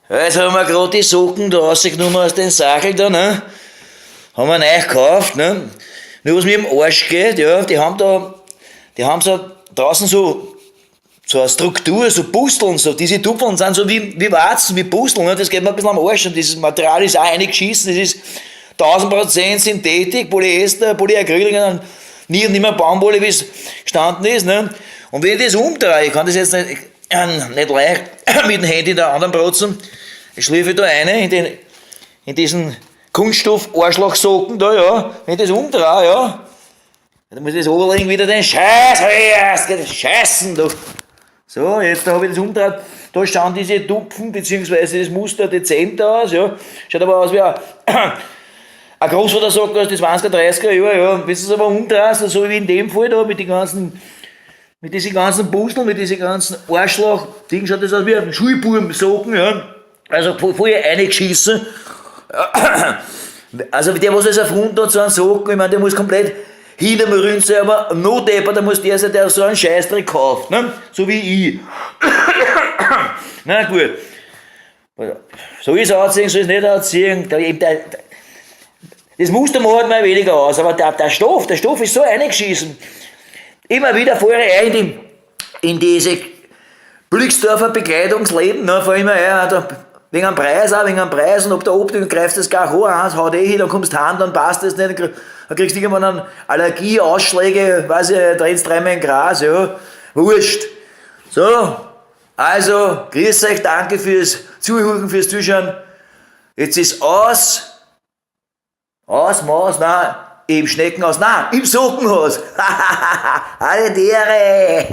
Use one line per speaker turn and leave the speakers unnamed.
Jetzt haben wir gerade die Socken da rausgenommen aus den Sackel da, ne? Haben wir neu gekauft, ne? Nur was mir im Arsch geht, ja, die haben so draußen so eine Struktur, so Pusteln, so diese Tupfeln sind so wie Warzen, wie Pusteln, ne? Das geht mir ein bisschen am Arsch und dieses Material ist auch eingeschissen, das ist 1000% Synthetik, Polyester, Polyacryl, nie und nimmer Baumwolle, wie es gestanden ist, ne? Und wenn ich das umdrehe, ich kann das jetzt nicht leicht mit dem Handy in der anderen protzen, ich schliefe da eine in diesen Kunststoff-Arschlochsocken da, ja, wenn ich das umdrehe, ja, dann muss ich das Oberling wieder den Scheißen, doch. So, jetzt habe ich das umgedreht, da schauen diese Tupfen, beziehungsweise das Muster dezent aus, ja, schaut aber aus wie ein Großvatersocken aus den 20er, 30er Jahren, ja, wenn du es aber umdrehst, so wie in dem Fall da, mit diesen ganzen Pusteln, mit diesen ganzen Arschloch-Ding, schaut das aus wie ein Schulbubensocken, ja, also voll eingeschissen. Also der, was das erfunden hat, so einen Socken, ich meine, der muss komplett hintermühren sein, aber no depper, da muss der sein, der so einen Scheißdreck kauft, ne? So wie ich. Na gut. So ist es anziehen, so ist es nicht anziehen. Das Muster macht mir weniger aus, aber der Stoff ist so eingeschissen. Immer wieder fahre ich ein in diese Glücksdorfer Bekleidungsleben, ne? Vor immer wegen am Preis und ob der Optik greifst das gar hoch an, haut hin, dann kommst du heim, dann passt das nicht, dann kriegst du irgendwann einen Allergieausschläge, weiß ich, drehst dreimal in Gras, ja, wurscht. So, also, grüß euch, danke fürs Zuhören, fürs Zuschauen. Jetzt ist Maus, nein, im Schneckenhaus, nein, im Sockenhaus. Alle Tiere.